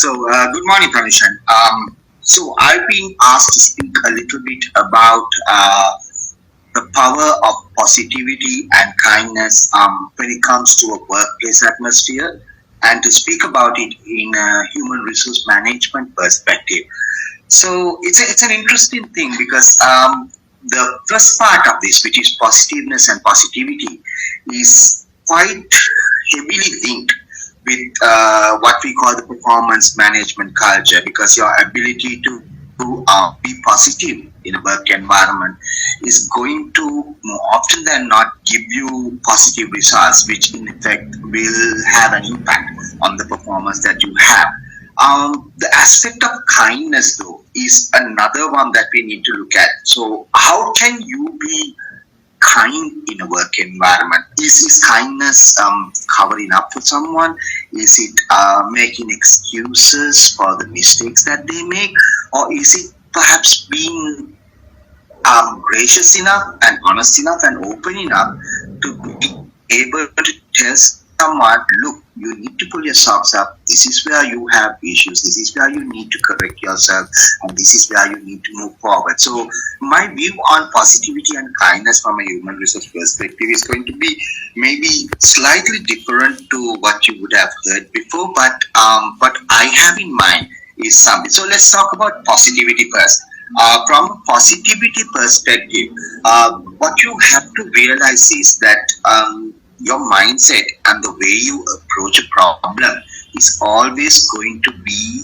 Good morning, Pranishan. I've been asked to speak a little bit about the power of positivity and kindness when it comes to a workplace atmosphere, and to speak about it in a human resource management perspective. It's an interesting thing because the first part of this, which is positiveness and positivity, is quite heavily linked with what we call the performance management culture, because your ability to be positive in a work environment is going to more often than not give you positive results, which in effect will have an impact on the performance that you have. The aspect of kindness, though, is another one that we need to look at. So, how can you be kind in a work environment? Is kindness covering up for someone? Is it making excuses for the mistakes that they make? Or is it perhaps being gracious enough and honest enough and open enough to be able to tell someone, look, you need to pull your socks up. This is where you have issues. This is where you need to correct yourself. And this is where you need to move forward. So my view on positivity and kindness from a human resource perspective is going to be maybe slightly different to what you would have heard before. But what I have in mind is something. So let's talk about positivity first. From a positivity perspective, what you have to realize is that your mindset and the way you approach a problem is always going to be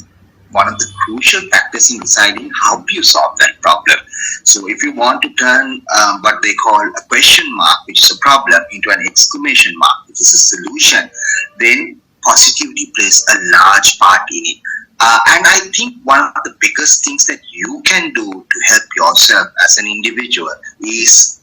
one of the crucial factors in deciding how do you solve that problem. So if you want to turn what they call a question mark, which is a problem, into an exclamation mark, which is a solution, then positivity plays a large part in it. And I think one of the biggest things that you can do to help yourself as an individual is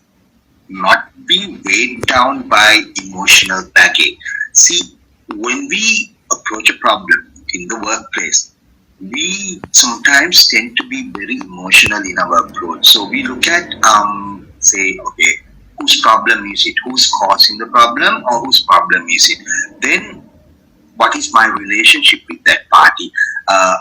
not be weighed down by emotional baggage. See, when we approach a problem in the workplace, we sometimes tend to be very emotional in our approach. So we look at, say, okay, whose problem is it? Who's causing the problem, or whose problem is it? Then what is my relationship with that party?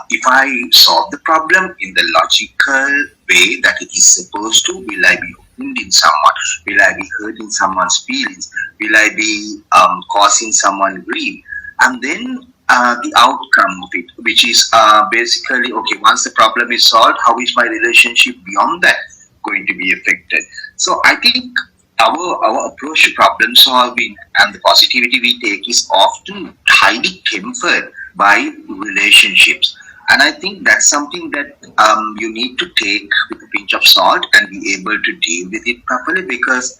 If I solve the problem in the logical way that it is supposed to, will I be wounding someone? Will I be hurting someone's feelings? Will I be causing someone grief? And then the outcome of it, which is basically, okay, once the problem is solved, how is my relationship beyond that going to be affected? So I think our approach to problem solving and the positivity we take is often highly tempered by relationships. And I think that's something that you need to take with a pinch of salt and be able to deal with it properly, because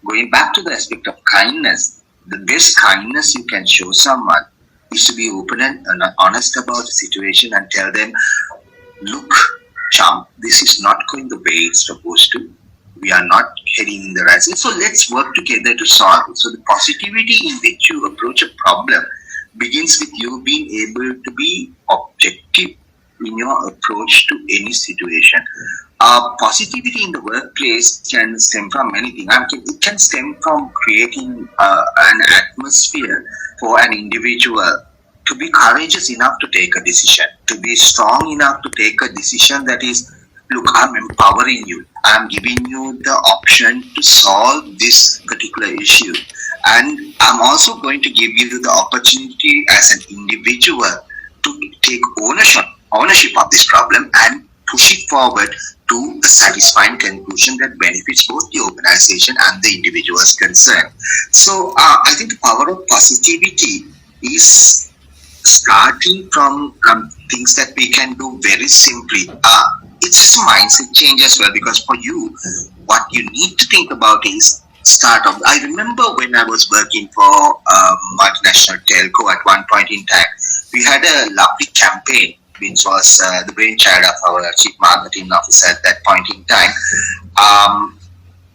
going back to the aspect of kindness, the best kindness you can show someone is to be open and honest about the situation and tell them, look, chum, this is not going the way it's supposed to. We are not heading in the right way. So let's work together to solve it. So the positivity in which you approach a problem begins with you being able to be objective in your approach to any situation. Positivity in the workplace can stem from many things. It can stem from creating an atmosphere for an individual to be courageous enough to take a decision, to be strong enough to take a decision that is, look, I'm empowering you. I'm giving you the option to solve this particular issue. And I'm also going to give you the opportunity as an individual to take ownership of this problem and push it forward to a satisfying conclusion that benefits both the organization and the individuals concerned. So I think the power of positivity is starting from things that we can do very simply. It's just a mindset change as well, because for you, what you need to think about is start off. I remember when I was working for a multinational telco at one point in time, we had a lovely campaign, which was the brainchild of our chief marketing officer at that point in time.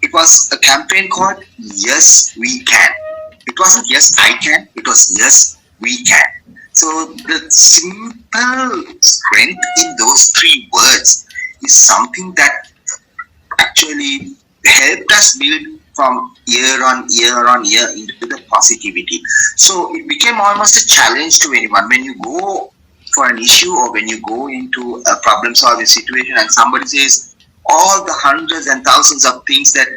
It was a campaign called Yes, We Can. It wasn't Yes, I Can. It was Yes, We Can. So the simple strength in those three words is something that actually helped us build from year on year into the positivity. So it became almost a challenge to anyone. When you go for an issue, or when you go into a problem solving situation and somebody says all the hundreds and thousands of things that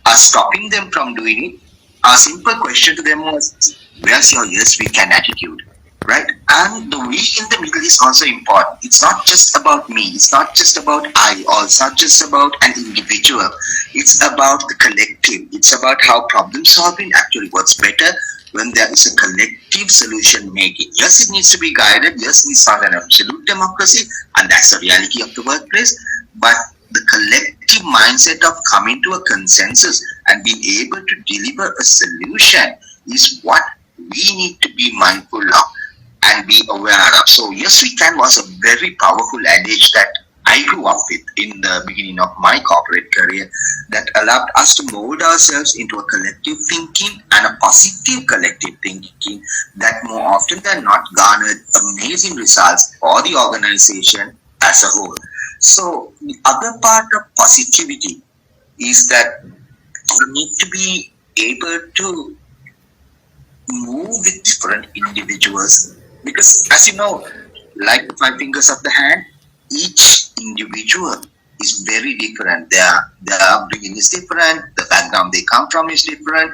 are stopping them from doing it, a simple question to them was, where's your yes we can attitude? Right? And the we in the middle is also important. It's not just about me, it's not just about I, or it's not just about an individual. It's about the collective. It's about how problem solving actually works better when there is a collective solution making. Yes, it needs to be guided. Yes, it's not an absolute democracy, and that's the reality of the workplace. But the collective mindset of coming to a consensus and being able to deliver a solution is what we need to be mindful of and be aware of. So, yes, we can was a very powerful adage that I grew up with in the beginning of my corporate career that allowed us to mold ourselves into a collective thinking and a positive collective thinking that more often than not garnered amazing results for the organization as a whole. So, the other part of positivity is that you need to be able to move with different individuals because, as you know, like the five fingers of the hand, each individual is very different. Their upbringing is different, the background they come from is different,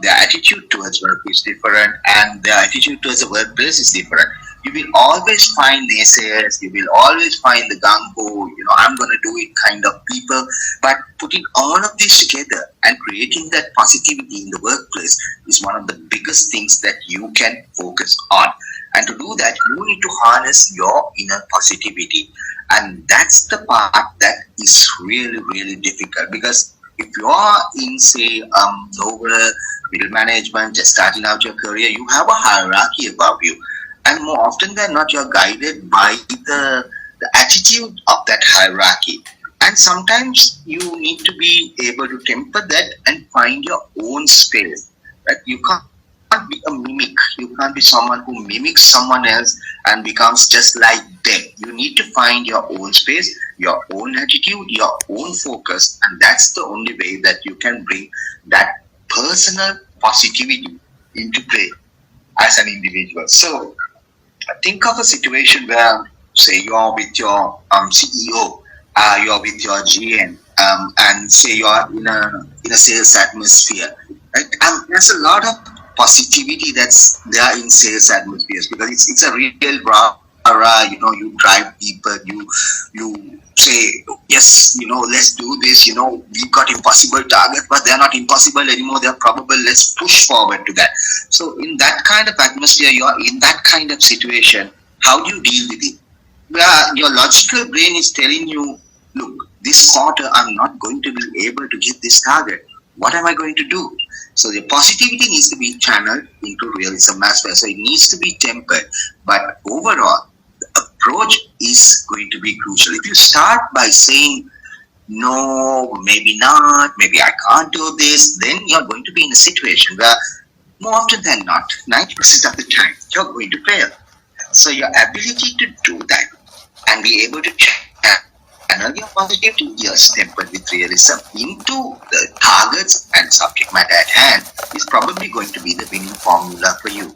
their attitude towards work is different, and their attitude towards the workplace is different. You will always find naysayers, you will always find the gung-ho, I'm going to do it kind of people. But putting all of this together and creating that positivity in the workplace is one of the biggest things that you can focus on. And to do that, you need to harness your inner positivity. And that's the part that is really, really difficult. Because if you are in, say, lower middle management, just starting out your career, you have a hierarchy above you. And more often than not, you're guided by the attitude of that hierarchy. And sometimes you need to be able to temper that and find your own space. Right? You can't be a mimic. You can't be someone who mimics someone else and becomes just like them. You need to find your own space, your own attitude, your own focus, and that's the only way that you can bring that personal positivity into play as an individual. So think of a situation where, say, you're with your CEO, you're with your GM, and say you're in a sales atmosphere, right? And there's a lot of positivity that's there in sales atmospheres because it's a real rah. You drive people, you say, yes, let's do this, we've got impossible targets, but they're not impossible anymore, they're probable, let's push forward to that. So in that kind of atmosphere, you're in that kind of situation, how do you deal with it? Where your logical brain is telling you, look, this quarter I'm not going to be able to get this target. What am I going to do? So the positivity needs to be channeled into realism as well. So it needs to be tempered. But overall, the approach is going to be crucial. If you start by saying, no, maybe not, maybe I can't do this, then you're going to be in a situation where more often than not, 90% of the time, you're going to fail. So your ability to do that and be able to channel your positivity, yes, tempered with realism into the targets and subject matter at hand is probably going to be the winning formula for you.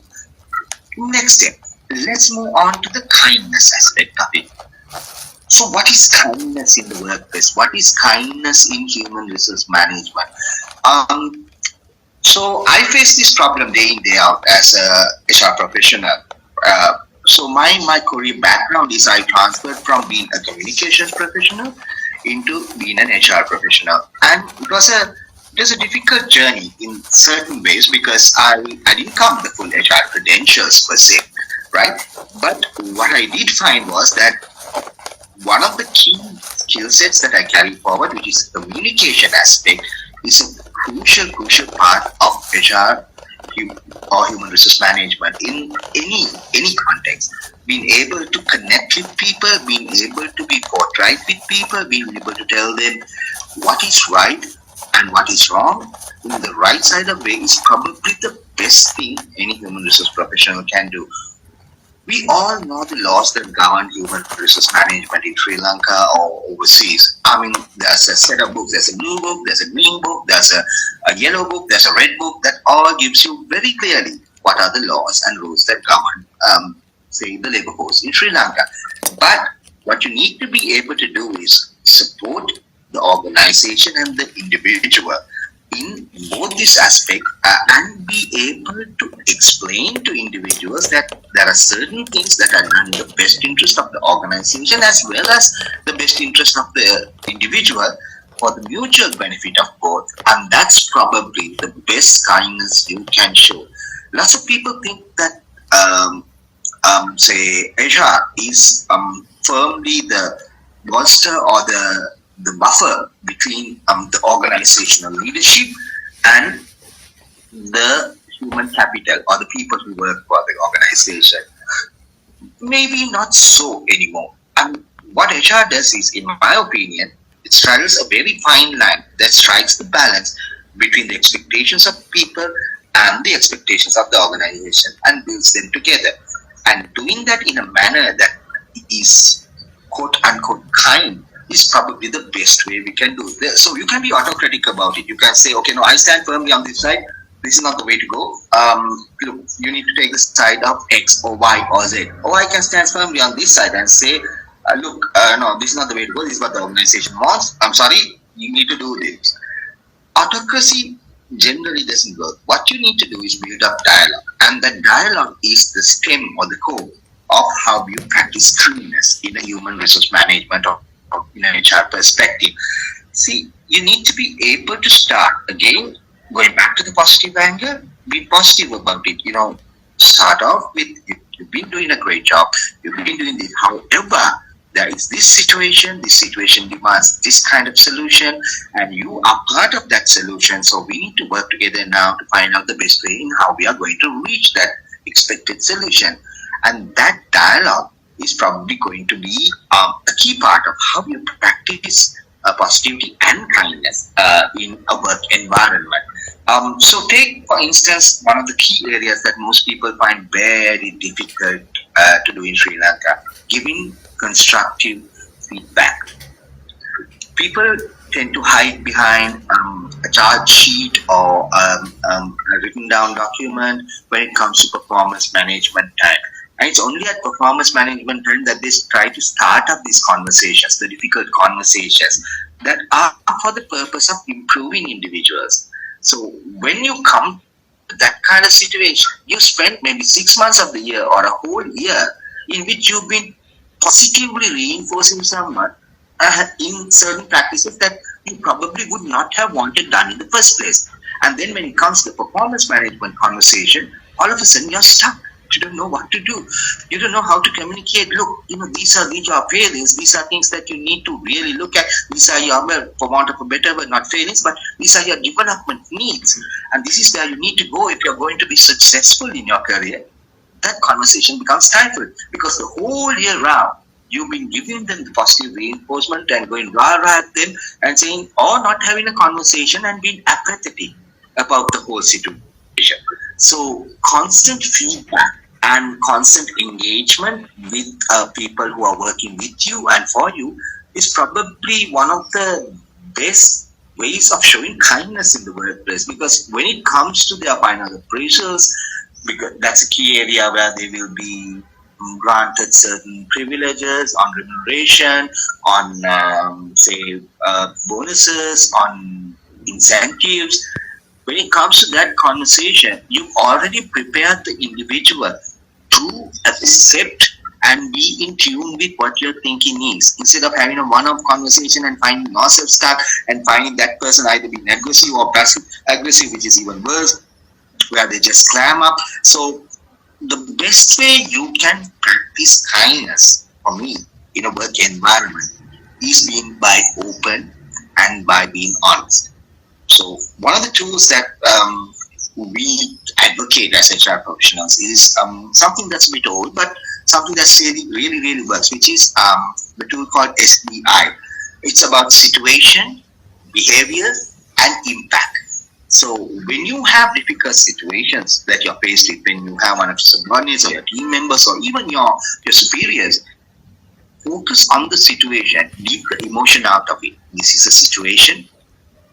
Next step, let's move on to the kindness aspect of it. So what is kindness in the workplace? What is kindness in human resource management? So I face this problem day in, day out as a HR professional. So my career background is I transferred from being a communications professional into being an HR professional. And it was a difficult journey in certain ways because I didn't come with the full HR credentials per se, right? But what I did find was that one of the key skill sets that I carry forward, which is the communication aspect, is a crucial part of HR or human resource management in any context. Being able to connect with people, being able to be forthright with people, being able to tell them what is right and what is wrong in the right side of way is probably the best thing any human resource professional can do. We all know the laws that govern human resource management in Sri Lanka or overseas. I mean, there's a set of books. There's a blue book, there's a green book, there's a yellow book, there's a red book that all gives you very clearly what are the laws and rules that govern say, the labor force in Sri Lanka. But what you need to be able to do is support the organization and the individual in both this aspect, and be able to explain to individuals that there are certain things that are done in the best interest of the organization as well as the best interest of the individual for the mutual benefit of both. And that's probably the best kindness you can show. Lots of people think that say HR is firmly the bolster or the buffer between the organizational leadership and the human capital or the people who work for the organization. Maybe not so anymore. And what HR does is, in my opinion, it straddles a very fine line that strikes the balance between the expectations of people and the expectations of the organization and builds them together. And doing that in a manner that is quote unquote kind is probably the best way we can do it. So you can be autocratic about it. You can say, okay, no, I stand firmly on this side. This is not the way to go. Look, you need to take the side of X or Y or Z. Or I can stand firmly on this side and say, look, no, this is not the way to go. This is what the organization wants. I'm sorry, you need to do this. Autocracy generally doesn't work. What you need to do is build up dialogue. And that dialogue is the stem or the core of how you practice kindness in a human resource management or in an HR perspective. See, you need to be able to start again, going back to the positive angle, be positive about it. Start off with, you've been doing a great job, you've been doing this. However, there is this situation demands this kind of solution, and you are part of that solution. So we need to work together now to find out the best way in how we are going to reach that expected solution. And that dialogue is probably going to be a key part of how you practice positivity and kindness in a work environment. So take, for instance, one of the key areas that most people find very difficult to do in Sri Lanka, giving constructive feedback. People tend to hide behind a charge sheet or a written down document when it comes to performance management time. And it's only at performance management time that they try to start up these conversations, the difficult conversations that are for the purpose of improving individuals. So when you come to that kind of situation, you spend maybe 6 months of the year or a whole year in which you've been positively reinforcing someone in certain practices that you probably would not have wanted done in the first place. And then when it comes to the performance management conversation, all of a sudden you're stuck. You don't know what to do. You don't know how to communicate. Look, these are your failings. These are things that you need to really look at. These are your, for want of a better word, not failings, but these are your development needs. And this is where you need to go if you're going to be successful in your career. That conversation becomes stifled because the whole year round, you've been giving them the positive reinforcement and going rah-rah at them and saying, or not having a conversation and being apathetic about the whole situation. So constant feedback and constant engagement with people who are working with you and for you is probably one of the best ways of showing kindness in the workplace, because when it comes to their final appraisals, because that's a key area where they will be granted certain privileges on remuneration, on bonuses, on incentives. When it comes to that conversation, you've already prepared the individual to accept and be in tune with what your thinking is. Instead of having a one-off conversation and finding yourself stuck and finding that person either being aggressive or passive-aggressive, which is even worse, where they just clam up. So the best way you can practice kindness, for me, in a work environment is being by open and by being honest. So one of the tools that we advocate as HR professionals is something that's a bit old, but something that's really works, which is the tool called SEI. It's about situation, behavior, and impact. So when you have difficult situations that you're faced with, when you have one of your subordinates or your team members or even your superiors, focus on the situation, leave the emotion out of it. This is a situation.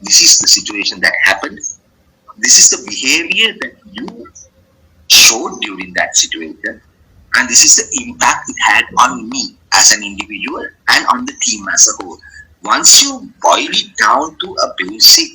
This is the situation that happened. This is the behavior that you showed during that situation. And this is the impact it had on me as an individual and on the team as a whole. Once you boil it down to a basic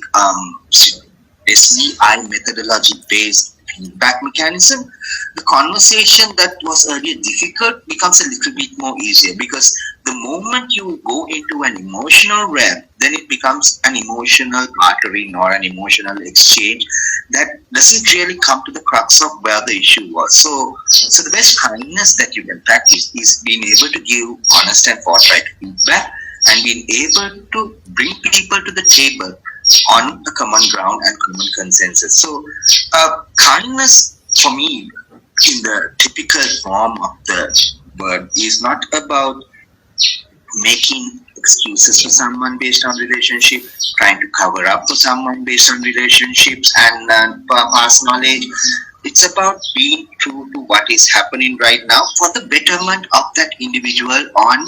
SBI methodology based feedback mechanism, the conversation that was earlier difficult becomes a little bit more easier, because the moment you go into an emotional realm, then it becomes an emotional bartering or an emotional exchange that doesn't really come to the crux of where the issue was. So the best kindness that you can practice is being able to give honest and forthright feedback and being able to bring people to the table on a common ground and common consensus. So, kindness for me, in the typical form of the word, is not about making excuses for someone based on relationship, trying to cover up for someone based on relationships and past knowledge. It's about being true to what is happening right now for the betterment of that individual on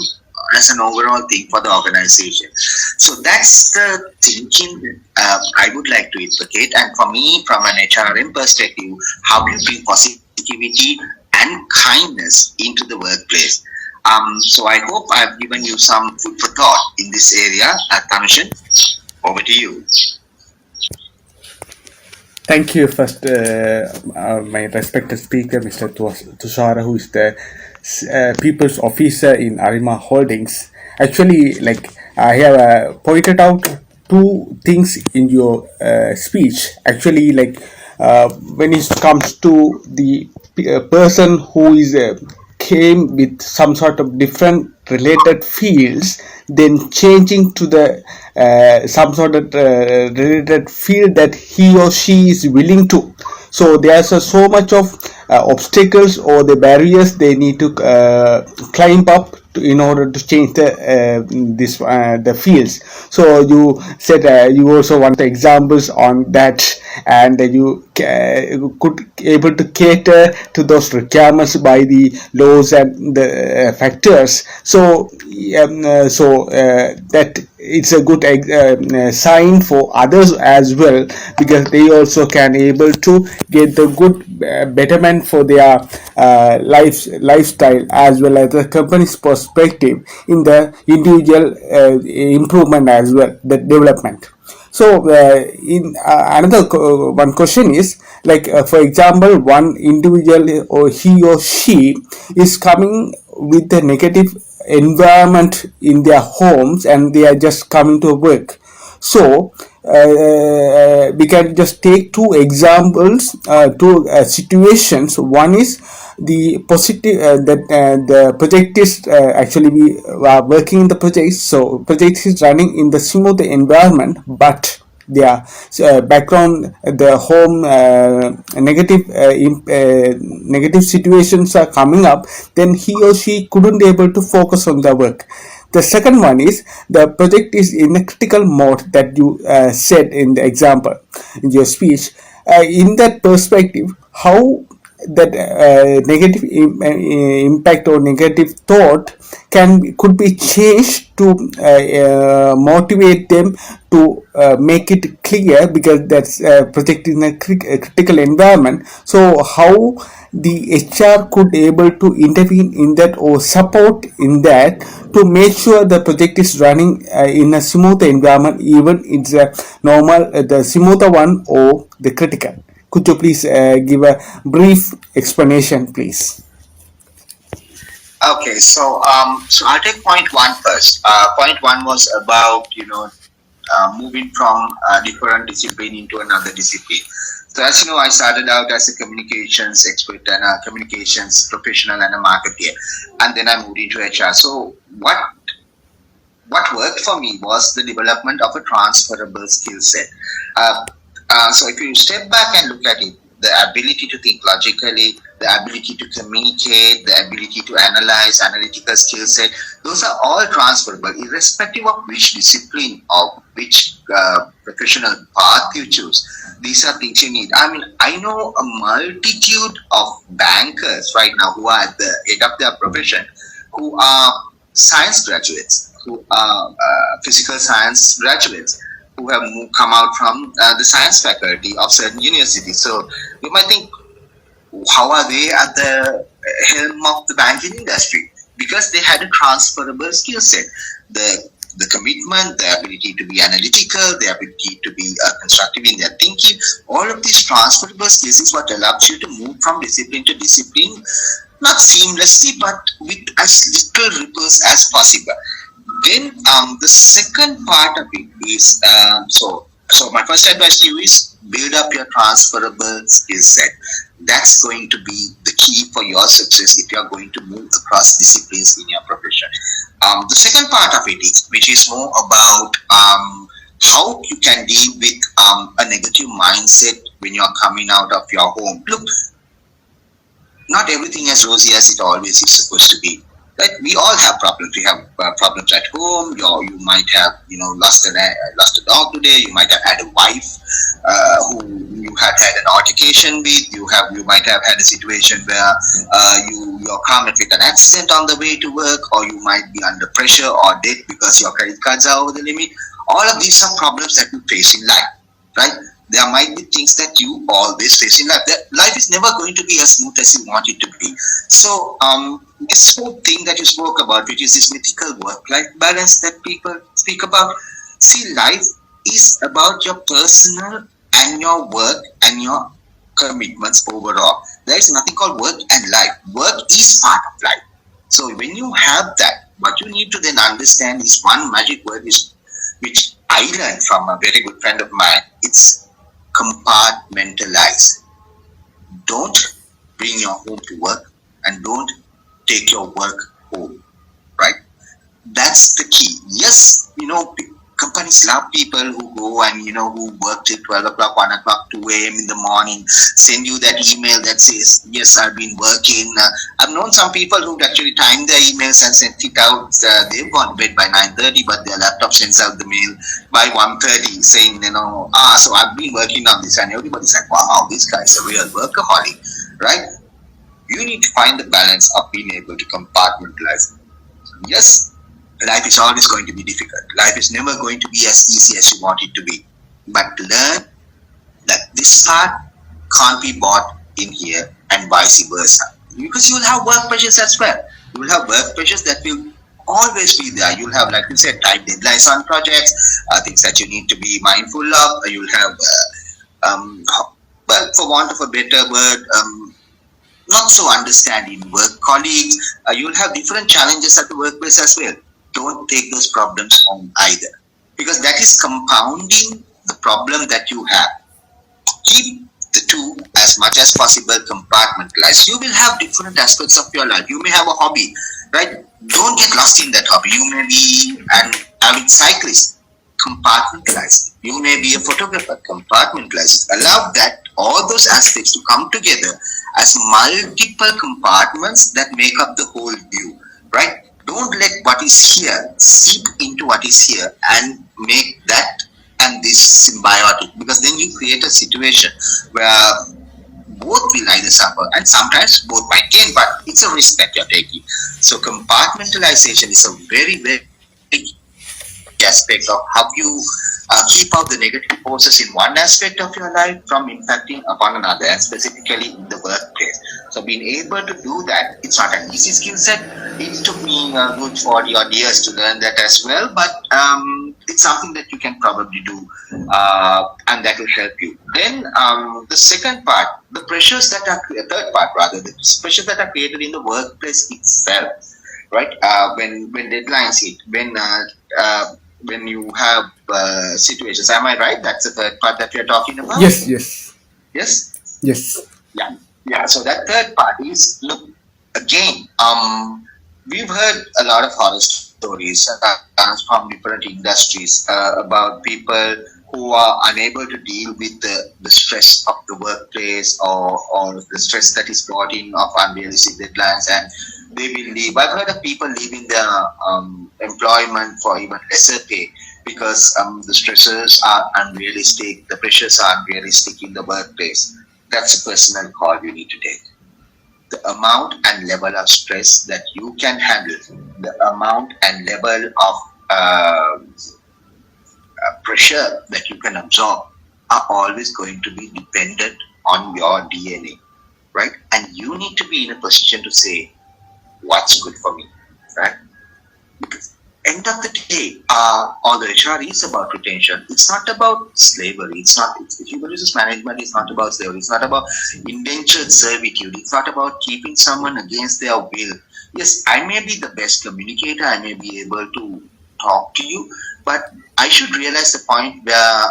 as an overall thing for the organization. So that's the thinking I would like to advocate. And for me, from an HRM perspective, how do you bring positivity and kindness into the workplace? So I hope I've given you some food for thought in this area. Tanishan, over to you. Thank you, first, my respected speaker, Mr. Thushar, who is the People's Officer in Arima Holdings. Actually, like I have pointed out two things in your speech. Actually, like when it comes to the person who is came with some sort of different related fields, then changing to the some sort of related field that he or she is willing to. So there's so much of obstacles or the barriers they need to climb up in order to change the fields. So you said you also want examples on that, and you could able to cater to those requirements by the laws and the factors. So that it's a good sign for others as well, because they also can able to get the good betterment for their lifestyle, as well as the company's perspective in the individual improvement as well, the development. So in another one question is like for example, one individual or he or she is coming with a negative environment in their homes and they are just coming to work. So we can just take two examples, two situations. One is the positive that the project is actually we are working in the project, so project is running in the smooth environment, but their background, the home negative situations are coming up, then he or she couldn't able to focus on the work. The second one is the project is in a critical mode that you said in the example in your speech. In that perspective, how that negative impact or negative thought could be changed to motivate them to make it clear, because that's project in a critical environment. So how the HR could able to intervene in that or support in that to make sure the project is running in a smooth environment, even it's a normal the smoother one or the critical. Could you please give a brief explanation, please? Okay, so I'll take point one first. Point one was about moving from a different discipline into another discipline. So as you know, I started out as a communications expert and a communications professional and a marketer, and then I moved into HR. So what worked for me was the development of a transferable skill set. So if you step back and look at it, the ability to think logically, the ability to communicate, the ability to analyze, analytical skill set, those are all transferable, irrespective of which discipline or which professional path you choose. These are things you need. I mean, I know a multitude of bankers right now who are at the head of their profession, who are science graduates, who are physical science graduates, who have come out from the science faculty of certain universities. So you might think, how are they at the helm of the banking industry because they had a transferable skill set. The commitment, the ability to be analytical, the ability to be constructive in their thinking, all of these transferable skills is what allows you to move from discipline to discipline, not seamlessly, but with as little ripples as possible. Then the second part of it is so my first advice to you is build up your transferable skill set. That's going to be the key for your success if you are going to move across disciplines in your profession. The second part of it is, which is more about how you can deal with a negative mindset when you're coming out of your home. Look, not everything as rosy as it always is supposed to be. Right? We all have problems. We have problems at home. You might have lost a dog today. You might have had a wife who you had an altercation with. You might have had a situation where your car met with an accident on the way to work, or you might be under pressure or debt because your credit cards are over the limit. All of these are problems that you face in life, right? There might be things that you always face in life. That life is never going to be as smooth as you want it to be. So, this whole thing that you spoke about, which is this mythical work-life balance that people speak about, see, life is about your personal and your work and your commitments overall. There is nothing called work and life. Work is part of life. So, when you have that, what you need to then understand is one magic word is which I learned from a very good friend of mine. It's compartmentalize. Don't bring your home to work and don't take your work home, right? That's the key. Yes, companies love people who go and, who work till 12 o'clock, 1 o'clock, 2 a.m. in the morning, send you that email that says, yes, I've been working. I've known some people who actually timed their emails and sent it out. They've gone to bed by 9:30, but their laptop sends out the mail by 1:30 saying, so I've been working on this. And everybody's like, wow, this guy's a real workaholic, right? You need to find the balance of being able to compartmentalize. Yes, life is always going to be difficult. Life is never going to be as easy as you want it to be. But learn that this part can't be bought in here and vice versa. Because you will have work pressures as well. You will have work pressures that will always be there. You'll have, like you said, tight deadlines on projects, things that you need to be mindful of. You'll have, well, for want of a better word, not so understanding work colleagues. You'll have different challenges at the workplace as well. Don't take those problems home either, because that is compounding the problem that you have. Keep the two as much as possible compartmentalized. You will have different aspects of your life. You may have a hobby, right? Don't get lost in that hobby. You may be an avid cyclist. Compartmentalize it. You may be a photographer. Compartmentalize it. Allow that all those aspects to come together as multiple compartments that make up the whole view, right? Don't let what is here seep into what is here and make that and this symbiotic, because then you create a situation where both will either suffer and sometimes both might gain, but it's a risk that you're taking. So compartmentalization is a very, very aspect of how you keep out the negative forces in one aspect of your life from impacting upon another, and specifically in the workplace. So being able to do that, it's not an easy skill set. It took me a good 40 odd years to learn that as well, but it's something that you can probably do, and that will help you. Then the second part, the pressures that are, third part rather, the pressures that are created in the workplace itself, right? When deadlines hit, when you have situations. Am I right? That's the third part that you're talking about? Yes, yes, Yes? yes. Yeah. Yeah. So that third part is, look, again, we've heard a lot of horror stories from different industries about people who are unable to deal with the stress of the workplace, or the stress that is brought in of unrealistic deadlines, and they will leave. I've heard of people leaving their employment for even lesser pay because the stresses are unrealistic, the pressures are unrealistic in the workplace. That's a personal call you need to take. The amount and level of stress that you can handle, the amount and level of pressure that you can absorb are always going to be dependent on your DNA. right? And you need to be in a position to say what's good for me, right? Because end of the day, all the HR is about retention. It's not about slavery. It's not. Human resource management is not about slavery. It's not about indentured servitude. It's not about keeping someone against their will. Yes, I may be the best communicator. I may be able to talk to you, but I should realize the point where,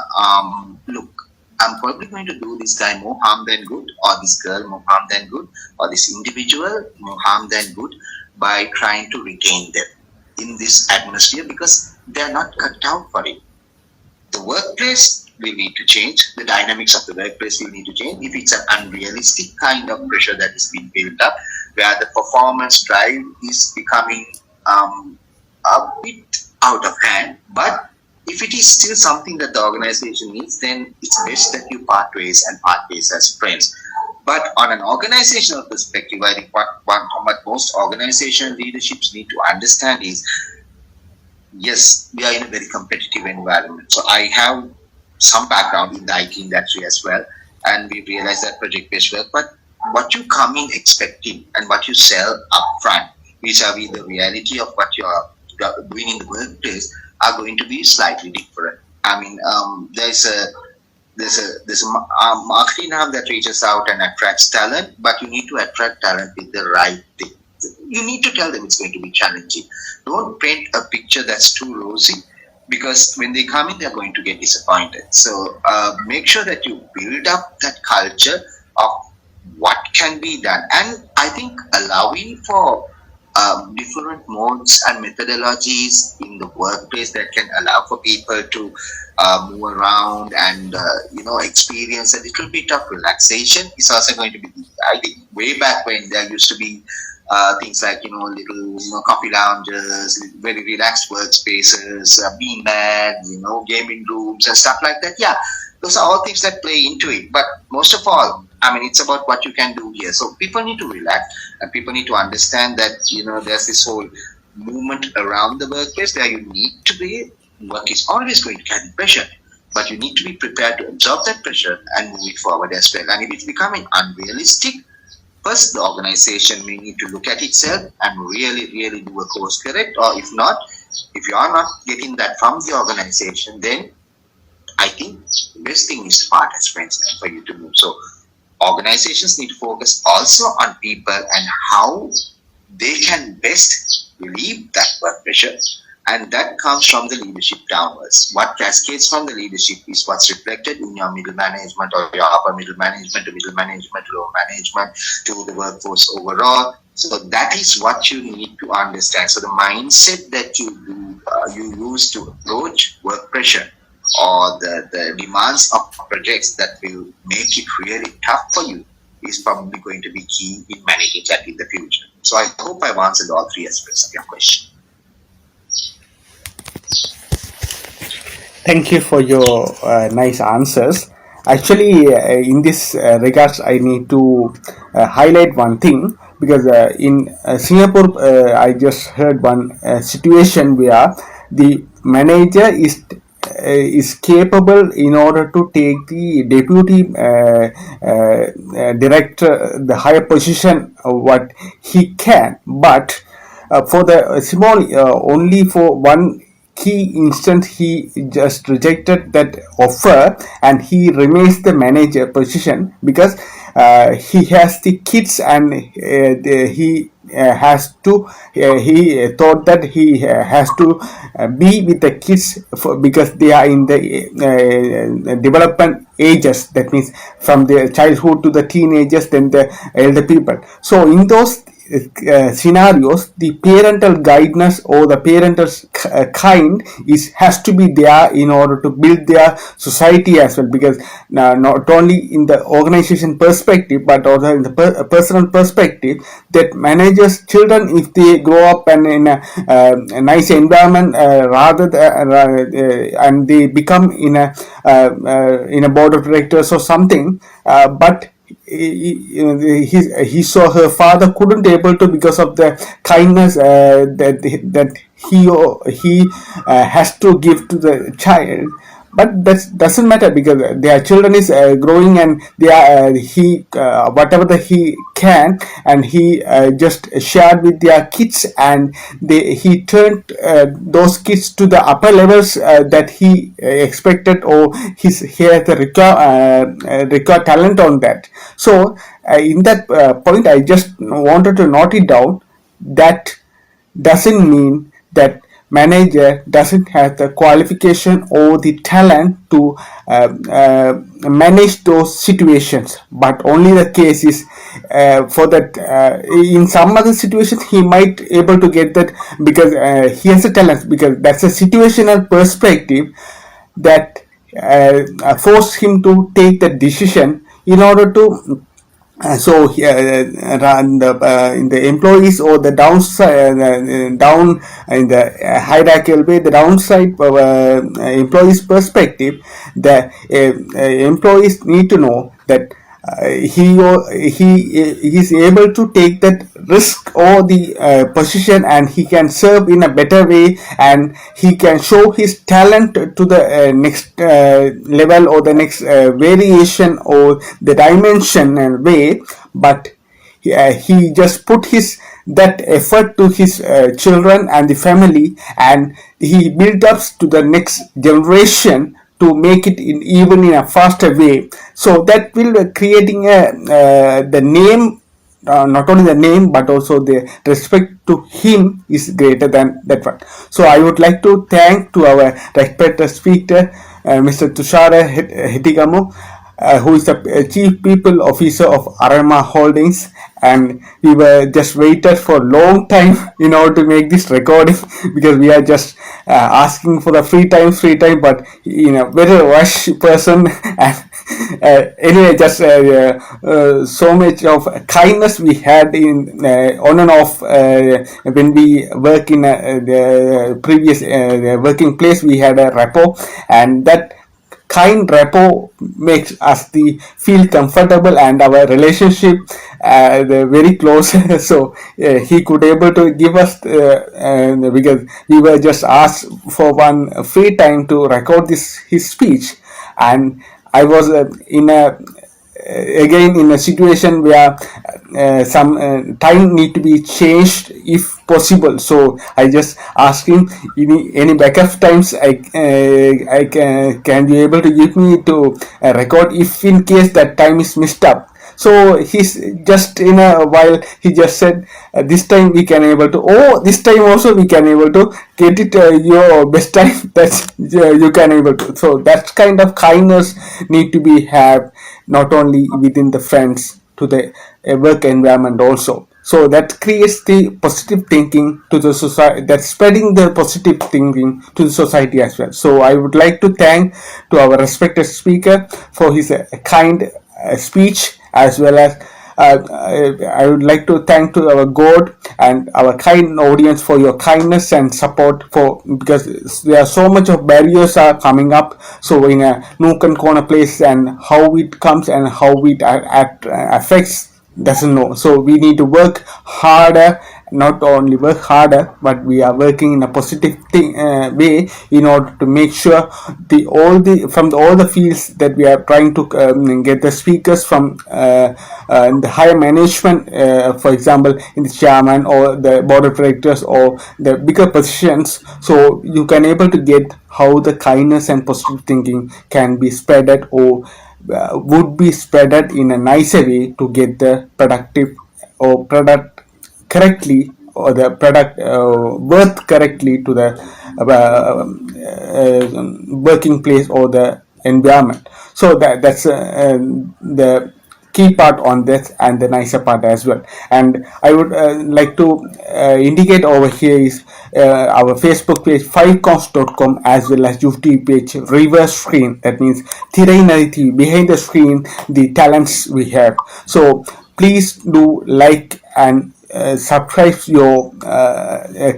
look, I'm probably going to do this guy more harm than good, or this girl more harm than good, or this individual more harm than good by trying to retain them in this atmosphere because they're not cut out for it. The workplace will need to change. The dynamics of the workplace will need to change. If it's an unrealistic kind of pressure that is being built up, where the performance drive is becoming a bit out of hand, but if it is still something that the organization needs, then it's best that you part ways and part ways as friends. But on an organizational perspective, I think what most organization leaderships need to understand is, yes, we are in a very competitive environment. So I have some background in the IT industry as well, and we realize that project-based work. But what you come in expecting and what you sell upfront, vis-a-vis the reality of what you are doing in the workplace, are going to be slightly different. I mean, there's a marketing arm that reaches out and attracts talent, but you need to attract talent with the right thing. You need to tell them it's going to be challenging. Don't paint a picture that's too rosy, because when they come in, they're going to get disappointed. So make sure that you build up that culture of what can be done, and I think allowing for different modes and methodologies in the workplace that can allow for people to move around and experience a little bit of relaxation is also going to be. I think way back when there used to be things like little coffee lounges, very relaxed workspaces, bean bags, gaming rooms and stuff like that. Yeah, those are all things that play into it. But most of all, I mean, it's about what you can do here. So people need to relax, and people need to understand that there's this whole movement around the workplace where you need to be. Work is always going to carry pressure, but you need to be prepared to absorb that pressure and move it forward as well. And if it's becoming unrealistic, first the organization may need to look at itself and really, really do a course correct. Or if not, if you are not getting that from the organization, then I think the best thing is to part as friends and for you to move. So organizations need to focus also on people and how they can best relieve that work pressure. And that comes from the leadership downwards. What cascades from the leadership is what's reflected in your middle management or your upper middle management to middle management, lower management to the workforce overall. So that is what you need to understand. So the mindset that you use to approach work pressure or the demands of projects that will make it really tough for you is probably going to be key in managing that in the future. So I hope I've answered all three aspects of your question. Thank you for your nice answers. Actually, in this regards, I need to highlight one thing because in Singapore, I just heard one situation where the manager is capable in order to take the deputy director, the higher position, what he can, but for the small, only for one key instant he just rejected that offer and he remains the manager position because he has the kids and he has to he thought that he has to be with the kids because they are in the development ages, that means from the childhood to the teenagers, then the elder people. So in those scenarios, the parental guidance or the parental kind has to be there in order to build their society as well, because not only in the organization perspective but also in the personal perspective, that managers children, if they grow up and in a nice environment and they become in a board of directors or something, but he saw her father couldn't able to because of the kindness that he has to give to the child, but that doesn't matter because their children is growing, and they are he whatever the he can, and he just shared with their kids, and he turned those kids to the upper levels that he expected, or he has the record talent on that. So in that point I just wanted to note it down, that doesn't mean that manager doesn't have the qualification or the talent to manage those situations, but only the case is for that in some other situations he might able to get that because he has a talent, because that's a situational perspective that force him to take the decision in order to in the employees or the downside down in the hierarchical way, the downside employees perspective, the employees need to know that he is able to take that risk or the position, and he can serve in a better way, and he can show his talent to the next level, or the next variation or the dimension and way. But he just put his that effort to his children and the family, and he built up to the next generation to make it in even in a faster way. So that will creating a the name, not only the name but also the respect to him is greater than that one. So I would like to thank to our respected speaker, Mr. Tushara Hetigamo, who is the chief people officer of Arama Holdings, and we were just waited for a long time in order to make this recording because we are just asking for the free time, but in a very rush person. And anyway, just so much of kindness we had in on and off when we work in the previous working place. We had a rapport, and that kind rapport makes us the feel comfortable, and our relationship very close. So he could able to give us because we were just asked for one free time to record this his speech, and I was in a again in a situation where some time need to be changed if possible. So I just asked him any backup times I can be able to give me to record if in case that time is missed up. So he's just in a while he just said this time we can able to, oh, this time also we can able to get it your best time that's you can able to. So that kind of kindness need to be have not only within the friends to the work environment also. So that creates the positive thinking to the society, that's spreading the positive thinking to the society as well. So I would like to thank to our respected speaker for his kind speech, as well as I would like to thank to our God and our kind audience for your kindness and support, for because there are so much of barriers are coming up. So in a nook and corner place, and how it comes and how it affects doesn't know. So we need to work harder, not only work harder, but we are working in a positive way in order to make sure all the fields that we are trying to get the speakers from the higher management, for example in the chairman or the board of directors or the bigger positions. So you can able to get how the kindness and positive thinking can be spreaded, or would be spreaded in a nicer way to get the productive or product correctly, or the product worth correctly to the working place or the environment. So that's the key part on this, and the nicer part as well. And I would like to indicate over here is our Facebook page 5cons.com, as well as YouTube page reverse screen, that means Thirai behind the screen the talents we have. So please do like and subscribe your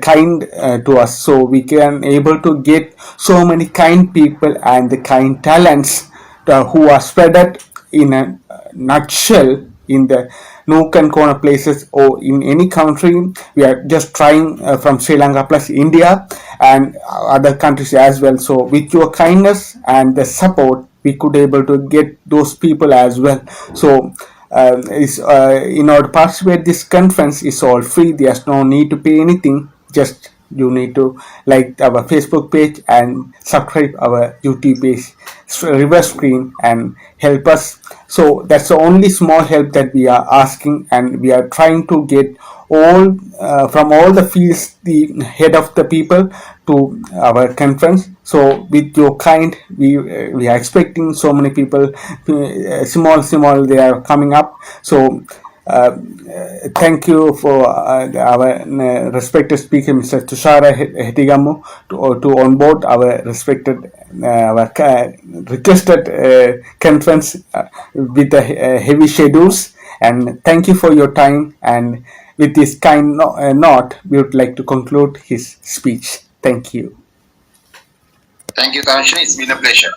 kind to us, so we can able to get so many kind people and the kind talents who are spread out in a nutshell in the nook and corner places or in any country. We are just trying from Sri Lanka plus India and other countries as well. So with your kindness and the support, we could able to get those people as well. So is in order to participate this conference is all free. There's no need to pay anything. Just you need to like our Facebook page and subscribe our YouTube page, reverse screen, and help us. So that's the only small help that we are asking, and we are trying to get all from all the fields the head of the people to our conference. So with your kind, we are expecting so many people, small they are coming up. So uh, thank you for our respected speaker, Mr. Tushara Hetigamu, to onboard our respected, our requested conference with the heavy schedules. And thank you for your time. And with this kind note, we would like to conclude his speech. Thank you. Thank you, Kanchan. It's been a pleasure.